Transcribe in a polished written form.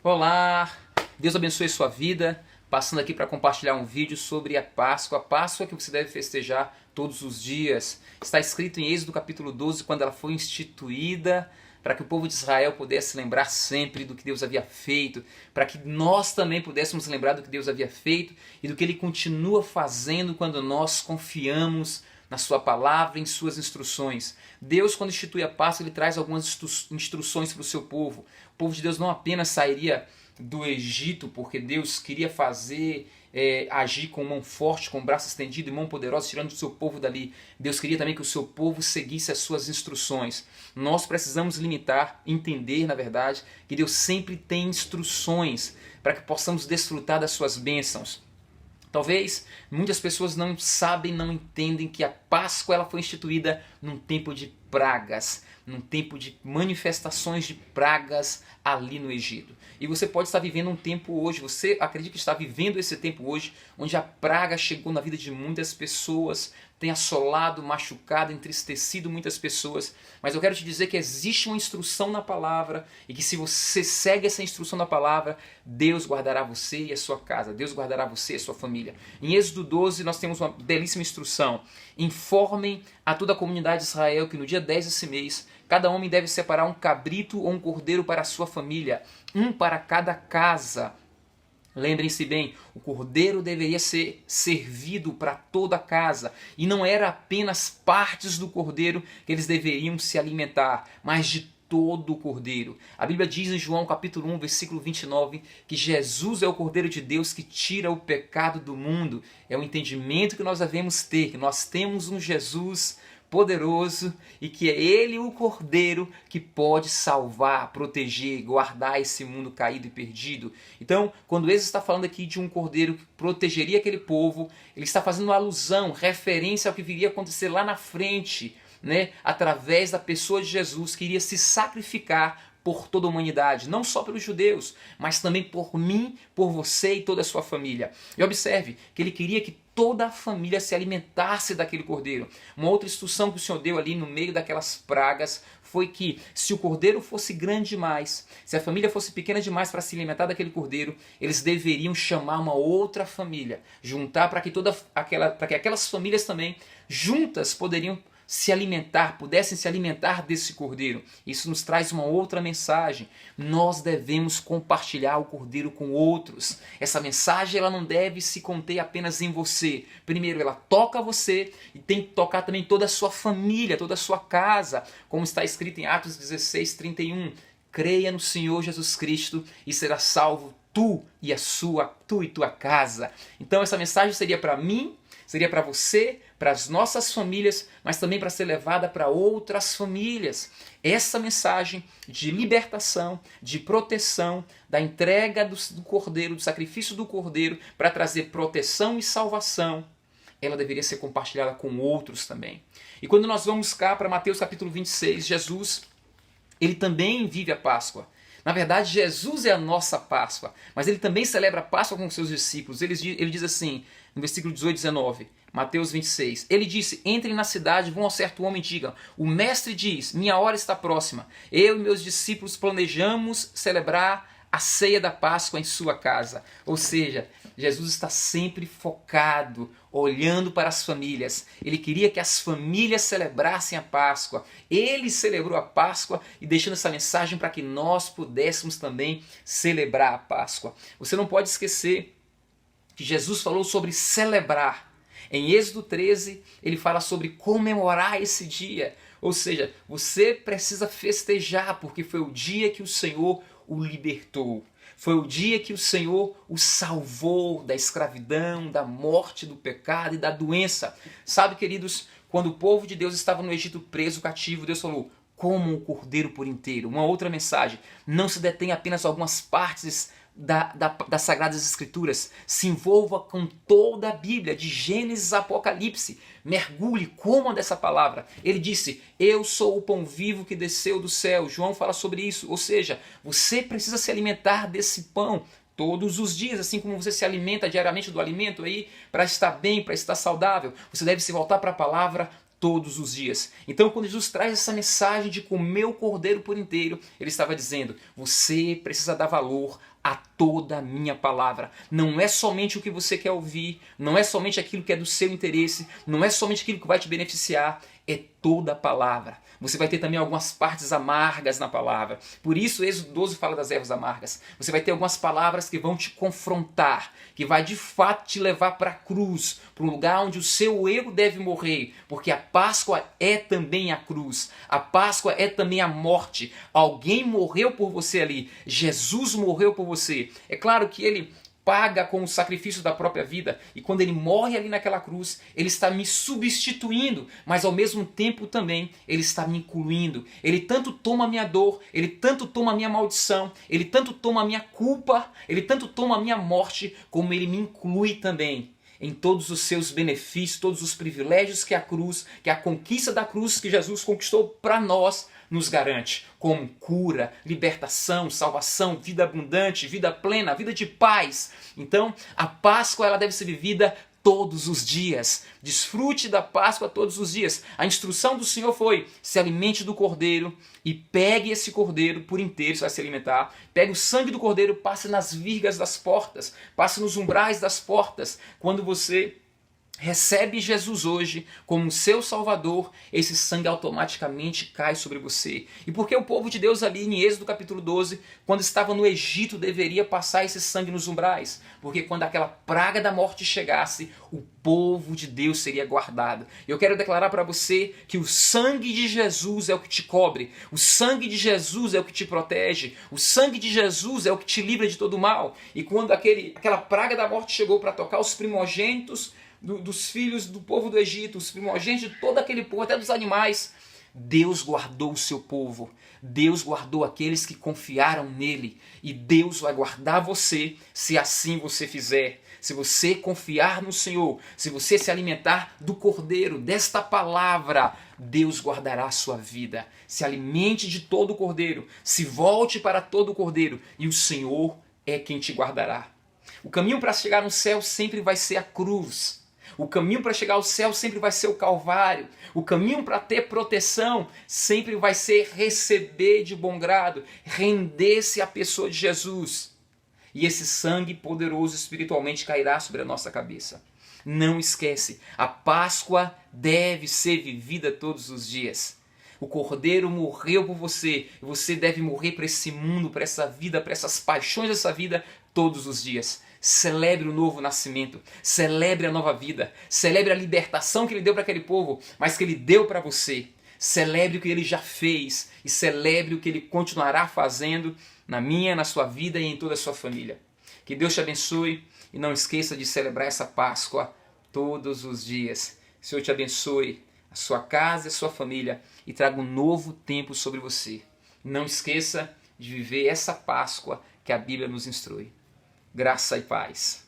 Olá, Deus abençoe sua vida. Passando aqui para compartilhar um vídeo sobre a Páscoa que você deve festejar todos os dias. Está escrito em Êxodo capítulo 12, quando ela foi instituída, para que o povo de Israel pudesse lembrar sempre do que Deus havia feito, para que nós também pudéssemos lembrar do que Deus havia feito e do que Ele continua fazendo quando nós confiamos na sua palavra, em suas instruções. Deus, quando institui a Páscoa, Ele traz algumas instruções para o seu povo. O povo de Deus não apenas sairia do Egito porque Deus queria agir com mão forte, com braço estendido e mão poderosa, tirando o seu povo dali. Deus queria também que o seu povo seguisse as suas instruções. Nós precisamos entender, na verdade, que Deus sempre tem instruções para que possamos desfrutar das suas bênçãos. Talvez muitas pessoas não sabem, não entendem que a Páscoa ela foi instituída num tempo de pragas, num tempo de manifestações de pragas ali no Egito. E você pode estar vivendo um tempo hoje, você acredita que está vivendo esse tempo hoje, onde a praga chegou na vida de muitas pessoas, tem assolado, machucado, entristecido muitas pessoas. Mas eu quero te dizer que existe uma instrução na palavra e que se você segue essa instrução na palavra, Deus guardará você e a sua casa, Deus guardará você e a sua família. Em Êxodo 12 nós temos uma belíssima instrução. Informem a toda a comunidade de Israel que no dia 10 desse mês, cada homem deve separar um cabrito ou um cordeiro para a sua família, um para cada casa. Lembrem-se bem, o cordeiro deveria ser servido para toda a casa. E não era apenas partes do cordeiro que eles deveriam se alimentar, mas de todo o cordeiro. A Bíblia diz em João capítulo 1, versículo 29, que Jesus é o Cordeiro de Deus que tira o pecado do mundo. É o entendimento que nós devemos ter, que nós temos um Jesus poderoso e que é Ele o Cordeiro que pode salvar, proteger, guardar esse mundo caído e perdido. Então, quando ele está falando aqui de um Cordeiro que protegeria aquele povo, ele está fazendo uma alusão, referência ao que viria a acontecer lá na frente, através da pessoa de Jesus, que iria se sacrificar por toda a humanidade, não só pelos judeus, mas também por mim, por você e toda a sua família. E observe que ele queria que toda a família se alimentasse daquele cordeiro. Uma outra instrução que o Senhor deu ali no meio daquelas pragas foi que se o cordeiro fosse grande demais, se a família fosse pequena demais para se alimentar daquele cordeiro, eles deveriam chamar uma outra família, juntar para que aquelas famílias também juntas pudessem se alimentar desse cordeiro. Isso nos traz uma outra mensagem. Nós devemos compartilhar o cordeiro com outros. Essa mensagem ela não deve se conter apenas em você. Primeiro, ela toca você e tem que tocar também toda a sua família, toda a sua casa, como está escrito em Atos 16, 31. Creia no Senhor Jesus Cristo e será salvo tu e tua casa. Então essa mensagem seria para mim, seria para você, para as nossas famílias, mas também para ser levada para outras famílias. Essa mensagem de libertação, de proteção, da entrega do cordeiro, do sacrifício do cordeiro, para trazer proteção e salvação, ela deveria ser compartilhada com outros também. E quando nós vamos cá para Mateus capítulo 26, Jesus, ele também vive a Páscoa. Na verdade, Jesus é a nossa Páscoa, mas ele também celebra a Páscoa com os seus discípulos. Ele diz assim, no versículo 18 e 19, Mateus 26, ele disse, entrem na cidade, vão ao certo homem e digam, o mestre diz, minha hora está próxima, eu e meus discípulos planejamos celebrar a ceia da Páscoa em sua casa. Ou seja, Jesus está sempre focado, olhando para as famílias. Ele queria que as famílias celebrassem a Páscoa. Ele celebrou a Páscoa e deixando essa mensagem para que nós pudéssemos também celebrar a Páscoa. Você não pode esquecer que Jesus falou sobre celebrar. Em Êxodo 13, ele fala sobre comemorar esse dia. Ou seja, você precisa festejar, porque foi o dia que o Senhor o libertou. Foi o dia que o Senhor o salvou da escravidão, da morte, do pecado e da doença. Sabe, queridos, quando o povo de Deus estava no Egito preso, cativo, Deus falou, como o cordeiro por inteiro. Uma outra mensagem, não se detém apenas algumas partes das Sagradas Escrituras, se envolva com toda a Bíblia, de Gênesis a Apocalipse, mergulhe, coma dessa palavra. Ele disse, eu sou o pão vivo que desceu do céu. João fala sobre isso, ou seja, você precisa se alimentar desse pão todos os dias, assim como você se alimenta diariamente do alimento aí para estar bem, para estar saudável. Você deve se voltar para a palavra todos os dias. Então, quando Jesus traz essa mensagem de comer o cordeiro por inteiro, ele estava dizendo: você precisa dar valor a toda a minha palavra. Não é somente o que você quer ouvir, não é somente aquilo que é do seu interesse, não é somente aquilo que vai te beneficiar, é toda a palavra. Você vai ter também algumas partes amargas na palavra. Por isso, Êxodo 12 fala das ervas amargas. Você vai ter algumas palavras que vão te confrontar, que vai de fato te levar para a cruz, para um lugar onde o seu eu deve morrer, porque a Páscoa é também a cruz. A Páscoa é também a morte. Alguém morreu por você ali. Jesus morreu por você. É claro que ele paga com o sacrifício da própria vida, e quando ele morre ali naquela cruz, ele está me substituindo, mas ao mesmo tempo também ele está me incluindo. Ele tanto toma a minha dor, ele tanto toma a minha maldição, ele tanto toma a minha culpa, ele tanto toma a minha morte, como ele me inclui também em todos os seus benefícios, todos os privilégios que a cruz, que a conquista da cruz que Jesus conquistou para nós, nos garante, como cura, libertação, salvação, vida abundante, vida plena, vida de paz. Então, a Páscoa ela deve ser vivida todos os dias. Desfrute da Páscoa todos os dias. A instrução do Senhor foi: se alimente do cordeiro e pegue esse cordeiro por inteiro, você vai se alimentar. Pegue o sangue do cordeiro, passe nas virgas das portas, passe nos umbrais das portas. Quando você recebe Jesus hoje como seu Salvador, esse sangue automaticamente cai sobre você. E porque o povo de Deus ali em Êxodo capítulo 12, quando estava no Egito, deveria passar esse sangue nos umbrais? Porque quando aquela praga da morte chegasse, o povo de Deus seria guardado. Eu quero declarar para você que o sangue de Jesus é o que te cobre, o sangue de Jesus é o que te protege, o sangue de Jesus é o que te livra de todo mal. E quando aquela praga da morte chegou para tocar os primogênitos dos filhos do povo do Egito, os primogênitos de todo aquele povo, até dos animais, Deus guardou o seu povo. Deus guardou aqueles que confiaram nele. E Deus vai guardar você se assim você fizer. Se você confiar no Senhor, se você se alimentar do Cordeiro, desta palavra, Deus guardará a sua vida. Se alimente de todo o Cordeiro, se volte para todo o Cordeiro, e o Senhor é quem te guardará. O caminho para chegar no céu sempre vai ser a cruz. O caminho para chegar ao céu sempre vai ser o Calvário. O caminho para ter proteção sempre vai ser receber de bom grado, render-se à pessoa de Jesus. E esse sangue poderoso espiritualmente cairá sobre a nossa cabeça. Não esquece, a Páscoa deve ser vivida todos os dias. O Cordeiro morreu por você, e você deve morrer para esse mundo, para essa vida, para essas paixões dessa vida todos os dias. Celebre o novo nascimento, celebre a nova vida, celebre a libertação que ele deu para aquele povo, mas que ele deu para você. Celebre o que ele já fez e celebre o que ele continuará fazendo na minha, na sua vida e em toda a sua família. Que Deus te abençoe e não esqueça de celebrar essa Páscoa todos os dias. O Senhor te abençoe, a sua casa e a sua família, e traga um novo tempo sobre você. Não esqueça de viver essa Páscoa que a Bíblia nos instrui. Graça e paz.